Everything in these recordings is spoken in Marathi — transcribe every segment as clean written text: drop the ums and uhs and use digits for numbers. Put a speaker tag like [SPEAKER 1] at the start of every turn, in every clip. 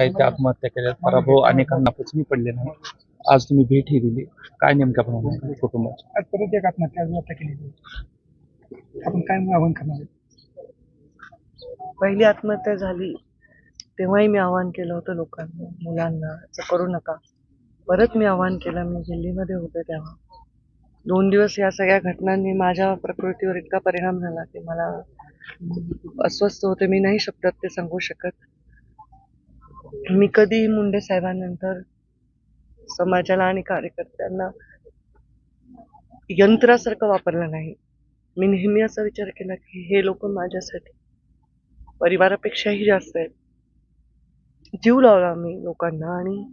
[SPEAKER 1] काही ते आत्महत्या केल्या, पराभव अनेकांना पचनी पडले नाही. आज तुम्ही भेटही दिली, काय नेमक्या भावना कुटुंबाची?
[SPEAKER 2] आज परत एक आत्महत्या केली. आपण काय आव्हान करणार?
[SPEAKER 3] पहिली आत्महत्या झाली तेव्हाही मी आवाहन केलं होतं लोकांना, मुलांना असं करू नका. परत मी आवाहन केलं. मी दिल्लीमध्ये होते तेव्हा 2 दिवस या सगळ्या घटनांनी माझ्या प्रकृतीवर इतका परिणाम झाला की मला अस्वस्थ होते. मी नाही शब्दात ते सांगू शकत. मी कधीही मुंडे साहेबांनंतर समाजाला आणि कार्यकर्त्यांना यंत्रासारखं वापरलं नाही. मी नेहमी असा विचार केला की हे लोक माझ्यासाठी परिवारापेक्षाही जास्त आहेत. जीव लावला मी लोकांना आणि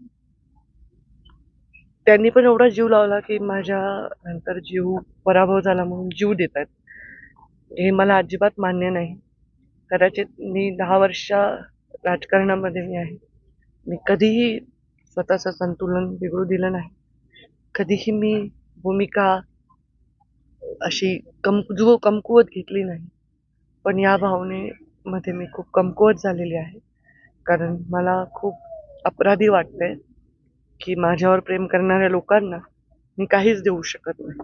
[SPEAKER 3] त्यांनी पण एवढा जीव लावला की माझ्या नंतर जीव पराभव झाला म्हणून जीव देतात. हे मला अजिबात मान्य नाही. कदाचित मी 10 वर्ष राजकारणामध्ये मी आहे. मी कधीही स्वतःचं संतुलन बिघडू दिलं नाही. कधीही मी भूमिका अशी कमकुवत घेतली नाही. पण या भावनेमध्ये मी खूप कमकुवत झालेली आहे. कारण मला खूप अपराधी वाटतंय की माझ्यावर प्रेम करणाऱ्या लोकांना मी काहीच देऊ शकत नाही.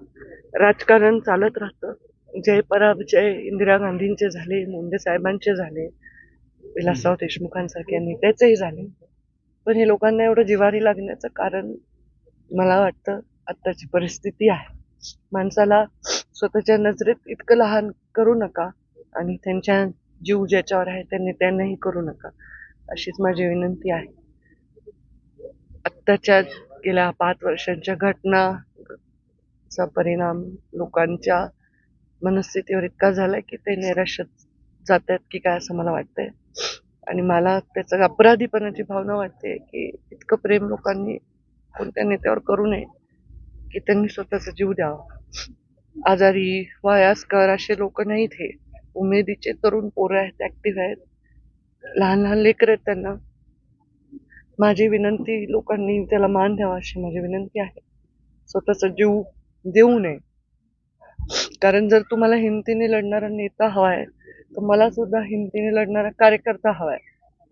[SPEAKER 3] राजकारण चालत राहतं. जय पराजय इंदिरा गांधींचे झाले, मुंडे साहेबांचे झाले, विलासराव देशमुखांसारख्या नेत्याचेही झाले. पण हे लोकांना एवढं जिव्हारी लागण्याचं कारण मला वाटतं आत्ताची परिस्थिती आहे. माणसाला स्वतःच्या नजरेत इतकं लहान करू नका आणि त्यांच्या जीव ज्याच्यावर आहे त्या नेत्यांनाही करू नका, अशीच माझी विनंती आहे. आत्ताच्या गेल्या 5 वर्षांच्या घटनाचा परिणाम लोकांच्या मनस्थितीवर इतका झालाय की ते नैराश्यात जातात की काय असं मला वाटतंय. आणि मला त्याचं अपराधीपणाची भावना वाटते की इतकं प्रेम लोकांनी कोणत्या नेत्यावर करू नये की त्यांनी स्वतःचा जीव द्यावा. आजारी वयस्कर असे लोक नाहीत. हे उमेदीचे तरुण पोरं आहेत, ऍक्टिव्ह आहेत, लहान लहान लेकर आहेत. त्यांना माझी विनंती, लोकांनी त्याला मान द्यावा अशी माझी विनंती आहे. स्वतःचा जीव देऊ नये. कारण जर तुम्हाला हिमतीने लढणारा नेता हवाय तर मला सुद्धा हिमतीने लढणारा कार्यकर्ता हवाय.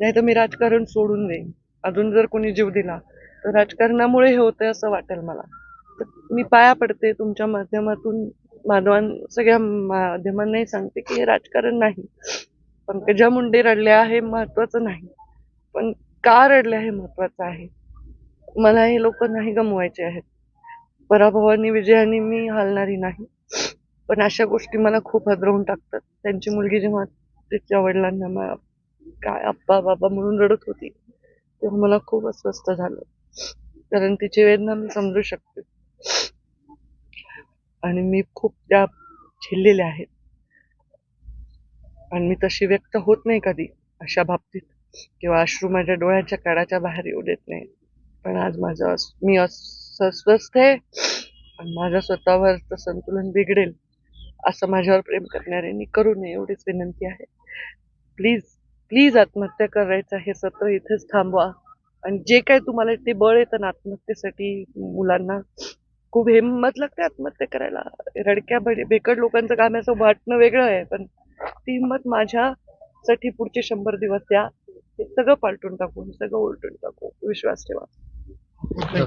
[SPEAKER 3] नाही तर मी राजकारण सोडून देईन. अजून जर कोणी जीव दिला तर राजकारणामुळे हे होतंय असं वाटेल मला. तर मी पाया पडते तुमच्या माध्यमातून, सगळ्या माध्यमांनाही सांगते की हे राजकारण नाही. पंकजा मुंडे रडल्या हे महत्वाचं नाही, पण का रडल्या हे महत्वाचं आहे. मला हे लोक नाही गमवायचे आहेत. पराभवानी विजयाने मी हालणारी नाही. पण अशा गोष्टी मला खूप हादरवून टाकतात. त्यांची मुलगी जेव्हा तिच्या वडिलांना काय आप्पा बाबा म्हणून रडत होती तेव्हा मला खूप अस्वस्थ झालं. कारण तिची वेदना मी समजू शकते आणि मी खूप त्या झेललेल्या आहेत. आणि मी तशी व्यक्त होत नाही कधी अशा बाबतीत, किंवा अश्रू माझ्या डोळ्याच्या कडाच्या बाहेर येऊ देत नाही. पण आज मी अस्वस्थ आहे आणि माझ्या स्वतःवरचं संतुलन बिघडेल असं माझ्यावर प्रेम करणाऱ्यांनी करू नये एवढीच विनंती आहे. प्लीज प्लीज आत्महत्या करायचं हे सत्र इथेच थांबवा. आणि जे काही तुम्हाला ते बळ येतं ना आत्महत्येसाठी, मुलांना खूप हिंमत लागते आत्महत्या करायला. रडक्या बेकड लोकांचं काम असं वाटणं वेगळं आहे, पण ती हिंमत माझ्यासाठी पुढचे 100 दिवस द्या. हे सगळं पालटून टाकू, सगळं उलटून टाकू. विश्वास ठेवा.